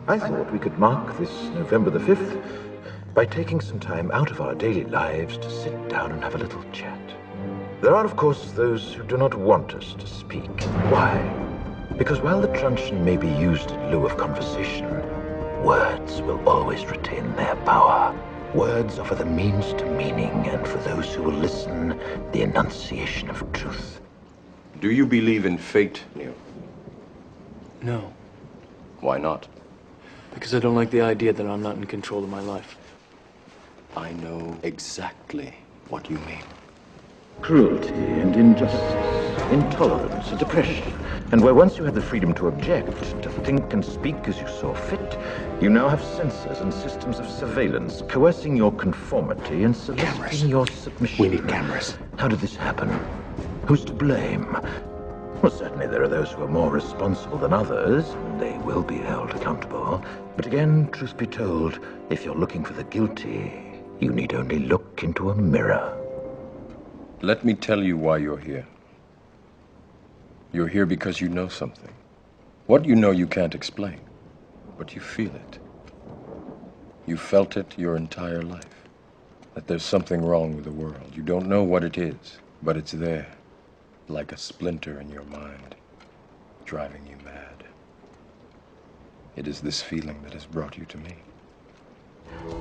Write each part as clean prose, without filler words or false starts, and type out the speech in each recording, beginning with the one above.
I thought we could mark this November the 5th by taking some time out of our daily lives to sit down and have a little chat. There are, of course, those who do not want us to speak. Why? Because while the truncheon may be used in lieu of conversation, words will always retain their power. Words offer the means to meaning, and for those who will listen, the enunciation of truth. Do you believe in fate, Neil? No. Why not? Because I don't like the idea that I'm not in control of my life. I know exactly what you mean. Cruelty and injustice, intolerance and oppression. And where once you had the freedom to object, to think and speak as you saw fit, you now have censors and systems of surveillance coercing your conformity and soliciting your submission. We need cameras. How did this happen? Who's to blame? Well, certainly there are those who are more responsible than others, and they will be held accountable. But again, truth be told, if you're looking for the guilty, you need only look into a mirror. Let me tell you why you're here. You're here because you know something. What you know you can't explain, but you feel it. You felt it your entire life, that there's something wrong with the world. You don't know what it is, but it's there, like a splinter in your mind, driving you mad. It is this feeling that has brought you to me.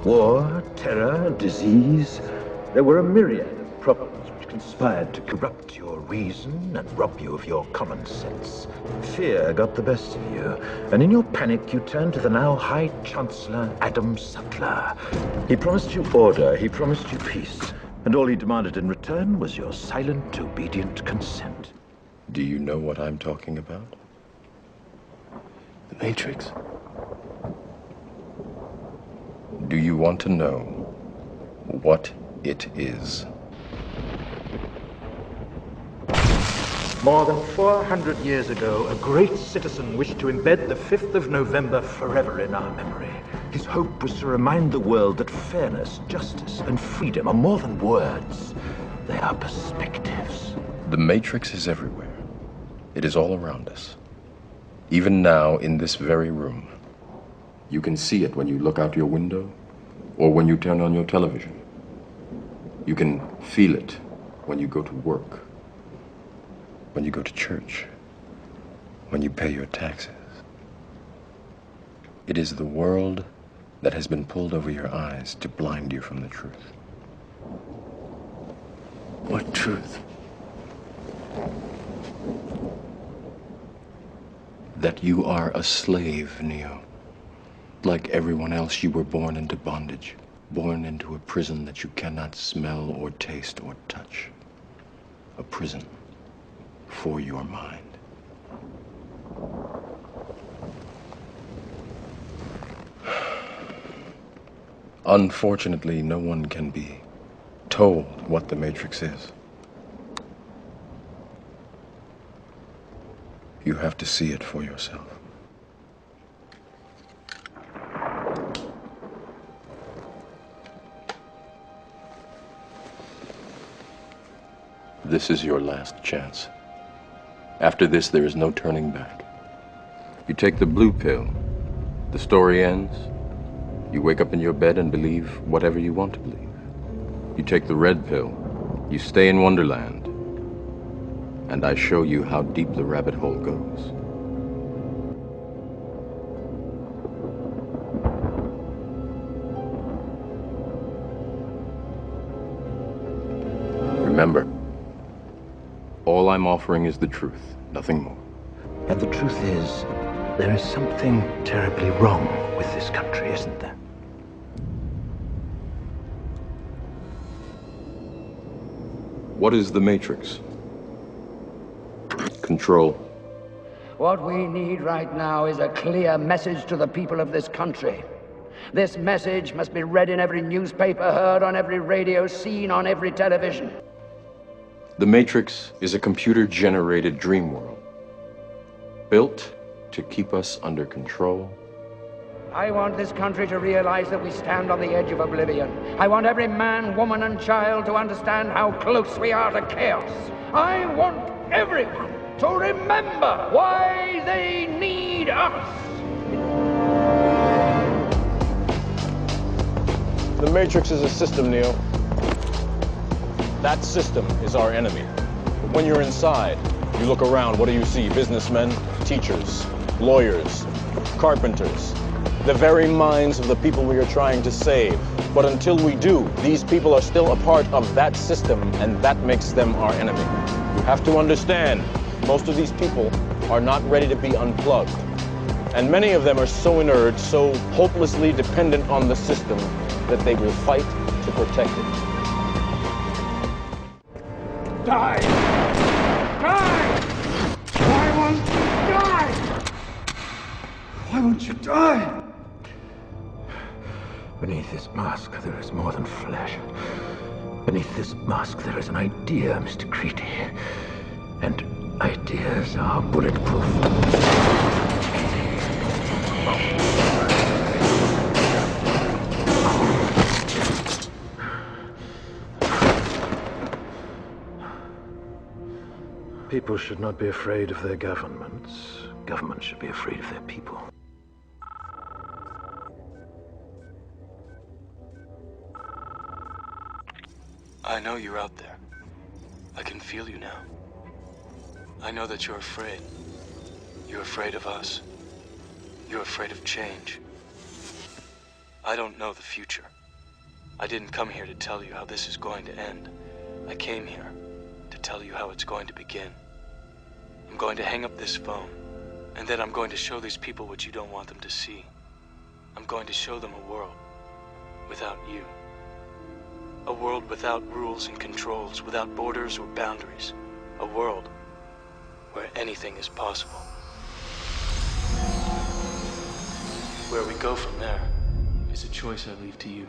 War, terror, disease, there were a myriad of problems which conspired to corrupt your reason and rob you of your common sense. Fear got the best of you, and in your panic you turned to the now High Chancellor Adam Sutler. He promised you order, he promised you peace, and all he demanded in return was your silent, obedient consent. Do you know what I'm talking about? The Matrix? Do you want to know what it is? More than 400 years ago, a great citizen wished to embed the 5th of November forever in our memory. His hope was to remind the world that fairness, justice, and freedom are more than words. They are perspectives. The Matrix is everywhere. It is all around us. Even now, in this very room. You can see it when you look out your window or when you turn on your television. You can feel it when you go to work, when you go to church, when you pay your taxes. It is the world that has been pulled over your eyes to blind you from the truth. What truth? That you are a slave, Neo. Like everyone else, you were born into bondage, born into a prison that you cannot smell or taste or touch. A prison for your mind. Unfortunately, no one can be told what the Matrix is. You have to see it for yourself. This is your last chance. After this, there is no turning back. You take the blue pill, the story ends. You wake up in your bed and believe whatever you want to believe. You take the red pill, you stay in Wonderland, and I show you how deep the rabbit hole goes. Remember, all I'm offering is the truth, nothing more. And the truth is, there is something terribly wrong with this country, isn't there? What is the Matrix? Control. What we need right now is a clear message to the people of this country. This message must be read in every newspaper, heard on every radio, seen on every television. The Matrix is a computer-generated dream world, built to keep us under control. I want this country to realize that we stand on the edge of oblivion. I want every man, woman, and child to understand how close we are to chaos. I want everyone to remember why they need us. Matrix is a system, Neo. That system is our enemy. But when you're inside, you look around, what do you see? Businessmen, teachers, lawyers, carpenters, the very minds of the people we are trying to save. But until we do, these people are still a part of that system, and that makes them our enemy. You have to understand, most of these people are not ready to be unplugged. And many of them are so inert, so hopelessly dependent on the system, that they will fight to protect it. Die! Die! Why won't you die? Why won't you die? Beneath this mask, there is more than flesh. Beneath this mask, there is an idea, Mr. Creedy. And ideas are bulletproof. People should not be afraid of their governments. Governments should be afraid of their people. I know you're out there. I can feel you now. I know that you're afraid. You're afraid of us. You're afraid of change. I don't know the future. I didn't come here to tell you how this is going to end. I came here to tell you how it's going to begin. I'm going to hang up this phone, and then I'm going to show these people what you don't want them to see. I'm going to show them a world without you. A world without rules and controls, without borders or boundaries. A world where anything is possible. Where we go from there is a choice I leave to you.